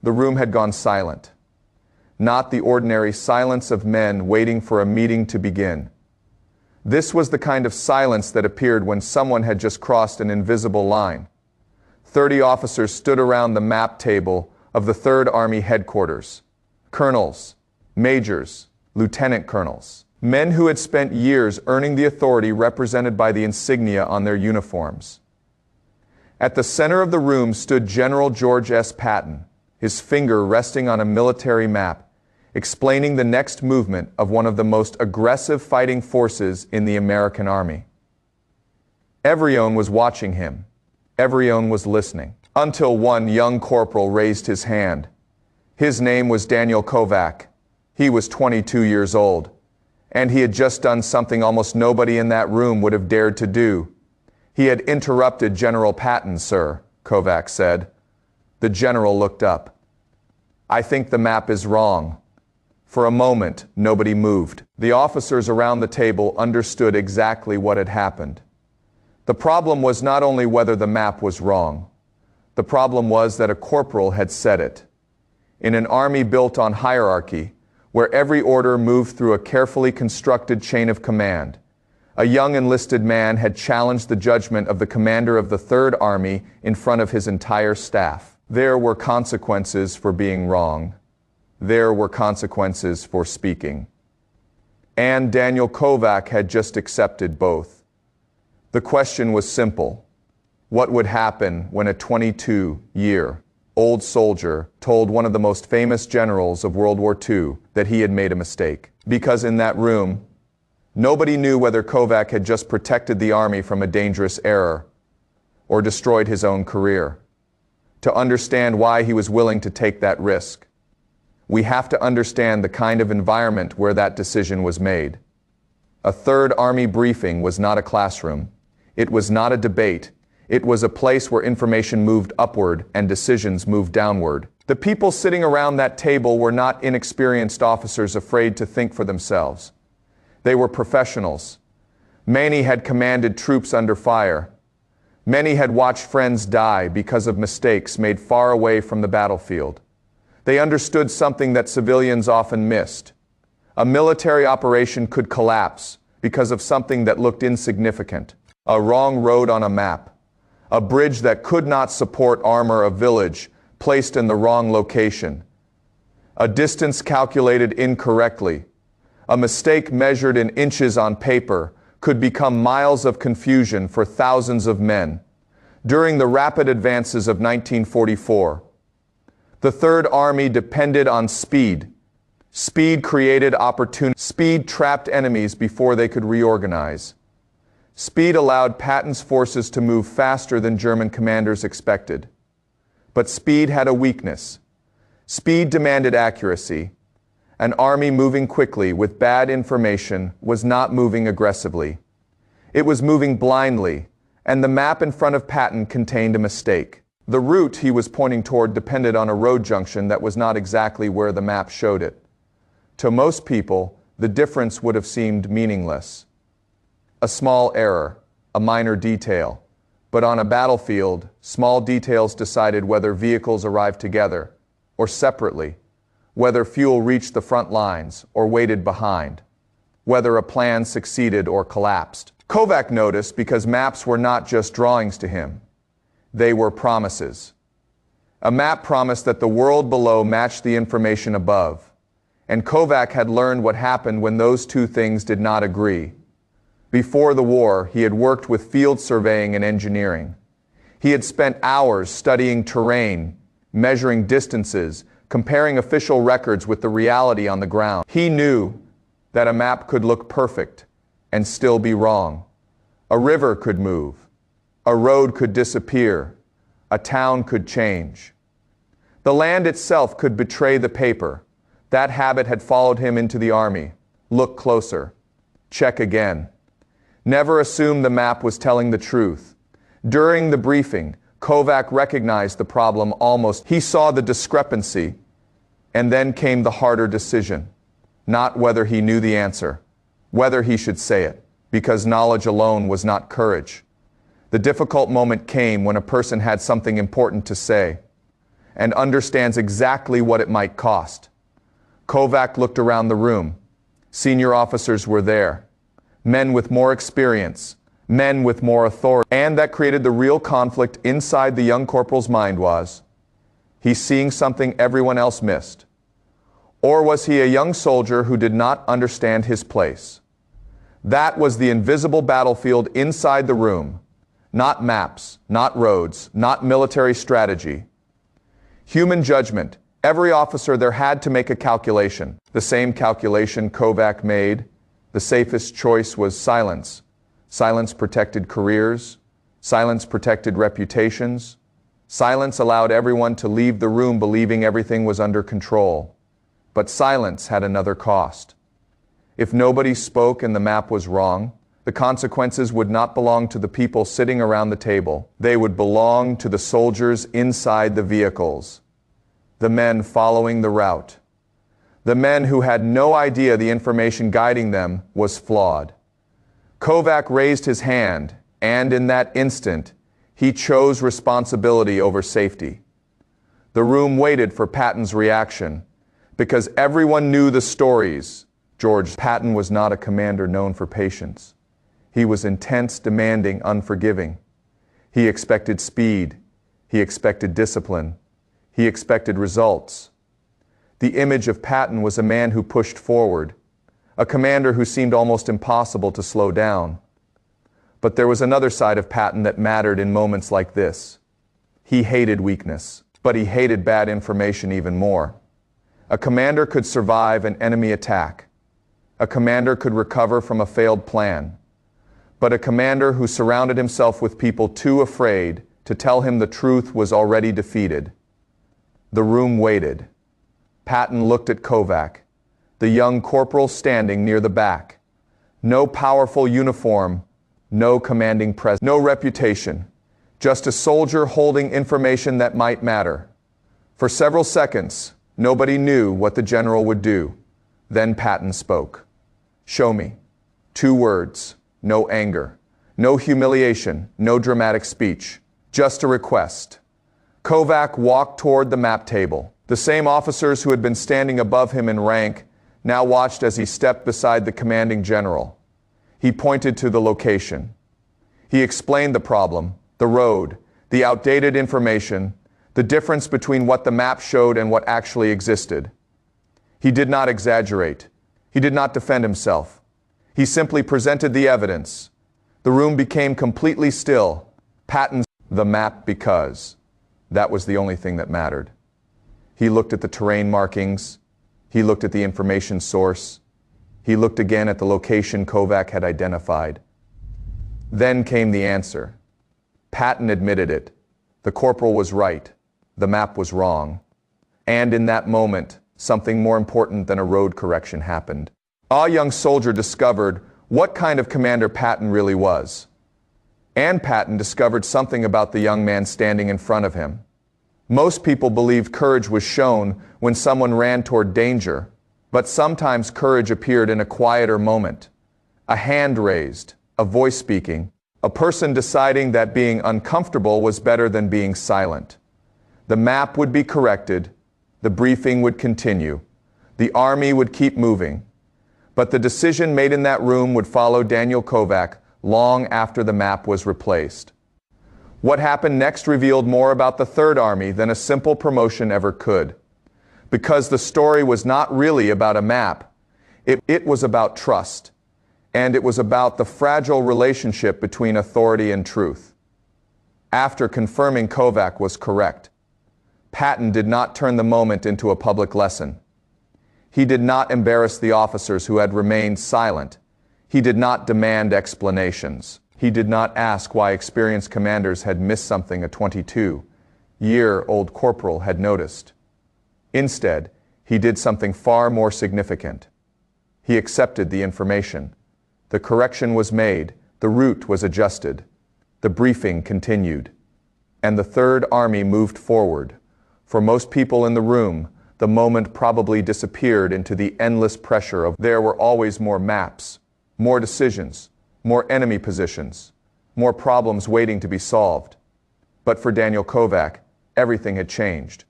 The room had gone silent. Not the ordinary silence of men waiting for a meeting to begin. This was the kind of silence that appeared when someone had just crossed an invisible line. 30 officers stood around the map table of the 3rd Army headquarters. Colonels, majors, lieutenant colonels. Men who had spent years earning the authority represented by the insignia on their uniforms. At the center of the room stood General George S. Patton, his finger resting on a military map, explaining the next movement of one of the most aggressive fighting forces in the American Army. Everyone was watching him. Everyone was listening. Until one young corporal raised his hand. His name was Daniel Kovac. He was 22 years old, and he had just done something almost nobody in that room would have dared to do. He had interrupted General Patton, sir, Kovac said. The general looked up. I think the map is wrong. For a moment, nobody moved. The officers around the table understood exactly what had happened. The problem was not only whether the map was wrong. The problem was that a corporal had said it. In an army built on hierarchy, where every order moved through a carefully constructed chain of command, a young enlisted man had challenged the judgment of the commander of the 3rd Army in front of his entire staff. There were consequences for being wrong. There were consequences for speaking. And Daniel Kovac had just accepted both. The question was simple. What would happen when a 22-year-old soldier told one of the most famous generals of World War II that he had made a mistake? Because in that room, nobody knew whether Kovac had just protected the army from a dangerous error or destroyed his own career. To understand why he was willing to take that risk, we have to understand the kind of environment where that decision was made. A 3rd Army briefing was not a classroom. It was not a debate. It was a place where information moved upward and decisions moved downward. The people sitting around that table were not inexperienced officers afraid to think for themselves. They were professionals. Many had commanded troops under fire. Many had watched friends die because of mistakes made far away from the battlefield. They understood something that civilians often missed. A military operation could collapse because of something that looked insignificant. A wrong road on a map. A bridge that could not support armor, a village placed in the wrong location. A distance calculated incorrectly. A mistake measured in inches on paper could become miles of confusion for thousands of men. During the rapid advances of 1944, the 3rd Army depended on speed. Speed created opportunity. Speed trapped enemies before they could reorganize. Speed allowed Patton's forces to move faster than German commanders expected. But speed had a weakness. Speed demanded accuracy. An army moving quickly with bad information was not moving aggressively. It was moving blindly, and the map in front of Patton contained a mistake. The route he was pointing toward depended on a road junction that was not exactly where the map showed it. To most people, the difference would have seemed meaningless. A small error, a minor detail. But on a battlefield, small details decided whether vehicles arrived together or separately, whether fuel reached the front lines or waited behind, whether a plan succeeded or collapsed. Kovac noticed because maps were not just drawings to him. They were promises. A map promised that the world below matched the information above, and Kovac had learned what happened when those two things did not agree. Before the war, he had worked with field surveying and engineering. He had spent hours studying terrain, measuring distances, comparing official records with the reality on the ground. He knew that a map could look perfect and still be wrong. A river could move. A road could disappear. A town could change. The land itself could betray the paper. That habit had followed him into the army. Look closer. Check again. Never assume the map was telling the truth. During the briefing, Kovac recognized the problem almost. He saw the discrepancy, and then came the harder decision. Not whether he knew the answer, whether he should say it, because knowledge alone was not courage. The difficult moment came when a person had something important to say, and understands exactly what it might cost. Kovac looked around the room. Senior officers were there. Men with more experience, men with more authority. And that created the real conflict inside the young corporal's mind was, he's seeing something everyone else missed. Or was he a young soldier who did not understand his place? That was the invisible battlefield inside the room. Not maps, not roads, not military strategy. Human judgment. Every officer there had to make a calculation. The same calculation Kovac made. The safest choice was silence. Silence protected careers. Silence protected reputations. Silence allowed everyone to leave the room believing everything was under control. But silence had another cost. If nobody spoke and the map was wrong, the consequences would not belong to the people sitting around the table. They would belong to the soldiers inside the vehicles, the men following the route, the men who had no idea the information guiding them was flawed. Kovac raised his hand, and in that instant, he chose responsibility over safety. The room waited for Patton's reaction, because everyone knew the stories. George Patton was not a commander known for patience. He was intense, demanding, unforgiving. He expected speed. He expected discipline. He expected results. The image of Patton was a man who pushed forward, a commander who seemed almost impossible to slow down. But there was another side of Patton that mattered in moments like this. He hated weakness, but he hated bad information even more. A commander could survive an enemy attack. A commander could recover from a failed plan. But a commander who surrounded himself with people too afraid to tell him the truth was already defeated. The room waited. Patton looked at Kovac, the young corporal standing near the back. No powerful uniform, no commanding presence, no reputation, just a soldier holding information that might matter. For several seconds, nobody knew what the general would do. Then Patton spoke. "Show me." 2 words. No anger, no humiliation, no dramatic speech, just a request. Kovac walked toward the map table. The same officers who had been standing above him in rank now watched as he stepped beside the commanding general. He pointed to the location. He explained the problem, the road, the outdated information, the difference between what the map showed and what actually existed. He did not exaggerate. He did not defend himself. He simply presented the evidence. The room became completely still. Patton, the map, because that was the only thing that mattered. He looked at the terrain markings. He looked at the information source. He looked again at the location Kovac had identified. Then came the answer. Patton admitted it. The corporal was right. The map was wrong. And in that moment, something more important than a road correction happened. A young soldier discovered what kind of commander Patton really was. And Patton discovered something about the young man standing in front of him. Most people believed courage was shown when someone ran toward danger, but sometimes courage appeared in a quieter moment. A hand raised, a voice speaking, a person deciding that being uncomfortable was better than being silent. The map would be corrected, the briefing would continue, the army would keep moving. But the decision made in that room would follow Daniel Kovac long after the map was replaced. What happened next revealed more about the Third Army than a simple promotion ever could. Because the story was not really about a map, it was about trust, and it was about the fragile relationship between authority and truth. After confirming Kovac was correct, Patton did not turn the moment into a public lesson. He did not embarrass the officers who had remained silent. He did not demand explanations. He did not ask why experienced commanders had missed something a 22-year-old corporal had noticed. Instead, he did something far more significant. He accepted the information. The correction was made. The route was adjusted. The briefing continued. And the Third Army moved forward. For most people in the room, the moment probably disappeared into the endless pressure of there were always more maps, more decisions, more enemy positions, more problems waiting to be solved. But for Daniel Kovac, everything had changed.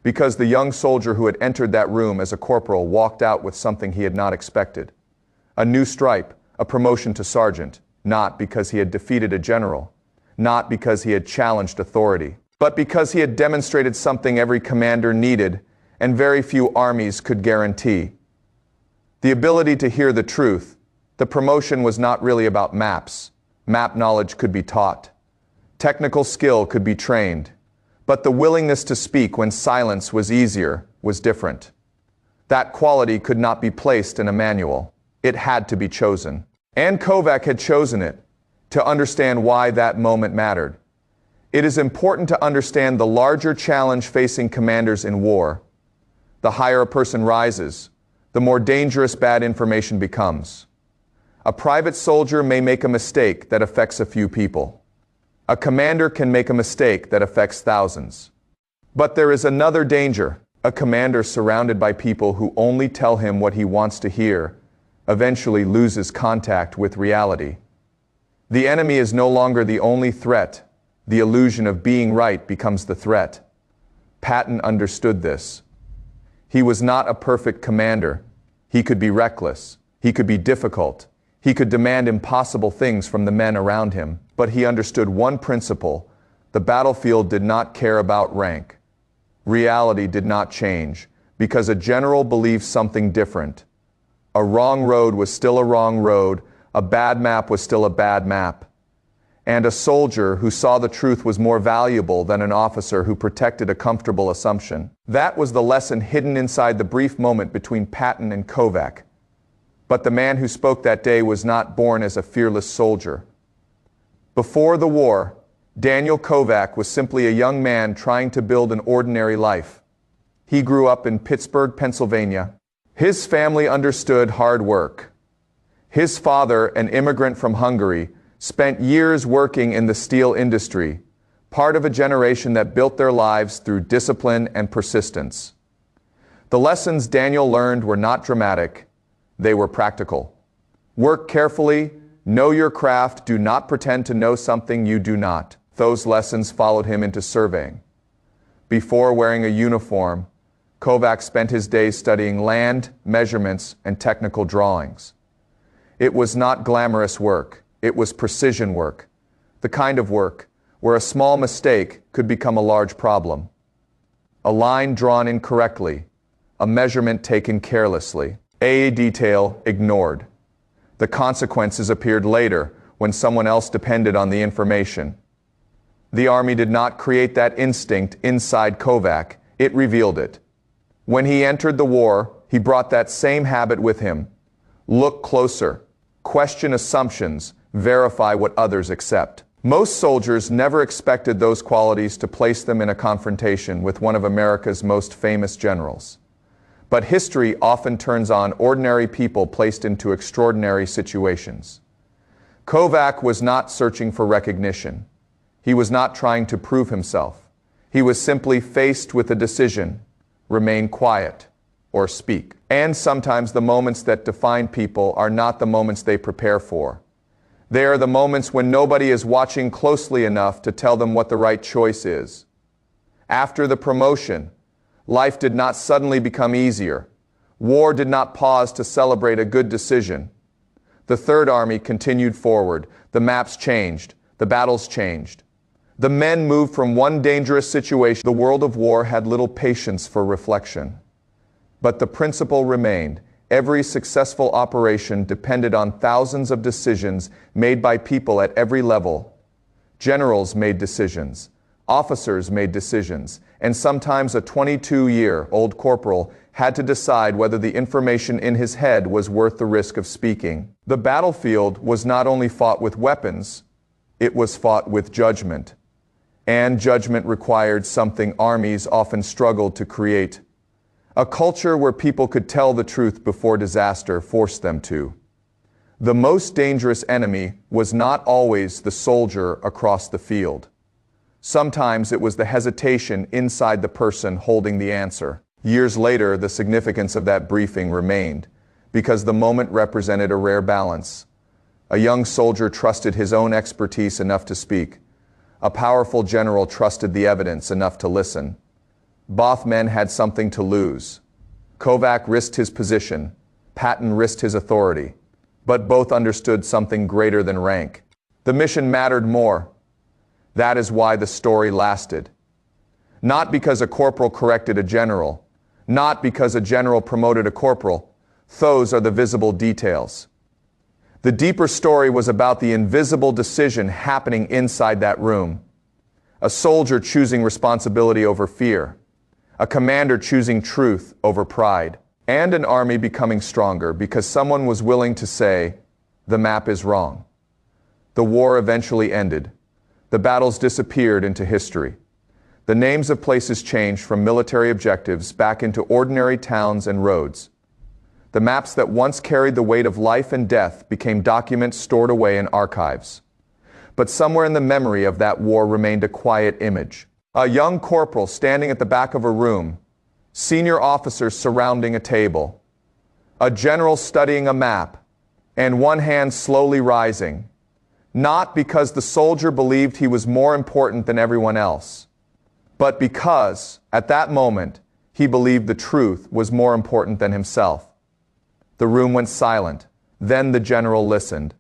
because the young soldier who had entered that room as a corporal walked out with something he had not expected. A new stripe, a promotion to sergeant, not because he had defeated a general, not because he had challenged authority, but because he had demonstrated something every commander needed and very few armies could guarantee. The ability to hear the truth. The promotion was not really about maps. Map knowledge could be taught. Technical skill could be trained. But the willingness to speak when silence was easier was different. That quality could not be placed in a manual. It had to be chosen. And Kovac had chosen it, to understand why that moment mattered. It is important to understand the larger challenge facing commanders in war. The higher a person rises, the more dangerous bad information becomes. A private soldier may make a mistake that affects a few people. A commander can make a mistake that affects thousands. But there is another danger. A commander surrounded by people who only tell him what he wants to hear eventually loses contact with reality. The enemy is no longer the only threat. The illusion of being right becomes the threat. Patton understood this. He was not a perfect commander. He could be reckless. He could be difficult. He could demand impossible things from the men around him. But he understood one principle. The battlefield did not care about rank. Reality did not change because a general believed something different. A wrong road was still a wrong road. A bad map was still a bad map. And a soldier who saw the truth was more valuable than an officer who protected a comfortable assumption. That was the lesson hidden inside the brief moment between Patton and Kovac. But the man who spoke that day was not born as a fearless soldier. Before the war, Daniel Kovac was simply a young man trying to build an ordinary life. He grew up in Pittsburgh, Pennsylvania. His family understood hard work. His father, an immigrant from Hungary, spent years working in the steel industry, part of a generation that built their lives through discipline and persistence. The lessons Daniel learned were not dramatic, they were practical. Work carefully, know your craft, do not pretend to know something you do not. Those lessons followed him into surveying. Before wearing a uniform, Kovac spent his days studying land, measurements, and technical drawings. It was not glamorous work. It was precision work, the kind of work where a small mistake could become a large problem. A line drawn incorrectly, a measurement taken carelessly, a detail ignored. The consequences appeared later when someone else depended on the information. The Army did not create that instinct inside Kovac, it revealed it. When he entered the war, he brought that same habit with him. Look closer, question assumptions, verify what others accept. Most soldiers never expected those qualities to place them in a confrontation with one of America's most famous generals. But history often turns on ordinary people placed into extraordinary situations. Kovac was not searching for recognition. He was not trying to prove himself. He was simply faced with a decision: remain quiet or speak. And sometimes the moments that define people are not the moments they prepare for. They are the moments when nobody is watching closely enough to tell them what the right choice is. After the promotion, life did not suddenly become easier. War did not pause to celebrate a good decision. The Third Army continued forward. The maps changed. The battles changed. The men moved from one dangerous situation. The world of war had little patience for reflection. But the principle remained. Every successful operation depended on thousands of decisions made by people at every level. Generals made decisions. Officers made decisions. And sometimes a 22-year-old corporal had to decide whether the information in his head was worth the risk of speaking. The battlefield was not only fought with weapons, it was fought with judgment. And judgment required something armies often struggled to create. A culture where people could tell the truth before disaster forced them to. The most dangerous enemy was not always the soldier across the field. Sometimes it was the hesitation inside the person holding the answer. Years later, the significance of that briefing remained, because the moment represented a rare balance. A young soldier trusted his own expertise enough to speak. A powerful general trusted the evidence enough to listen. Both men had something to lose. Kovac risked his position. Patton risked his authority. But both understood something greater than rank. The mission mattered more. That is why the story lasted. Not because a corporal corrected a general. Not because a general promoted a corporal. Those are the visible details. The deeper story was about the invisible decision happening inside that room. A soldier choosing responsibility over fear. A commander choosing truth over pride. And an army becoming stronger because someone was willing to say, the map is wrong. The war eventually ended. The battles disappeared into history. The names of places changed from military objectives back into ordinary towns and roads. The maps that once carried the weight of life and death became documents stored away in archives. But somewhere in the memory of that war remained a quiet image. A young corporal standing at the back of a room, senior officers surrounding a table, a general studying a map, and one hand slowly rising, not because the soldier believed he was more important than everyone else, but because, at that moment, he believed the truth was more important than himself. The room went silent. Then the general listened.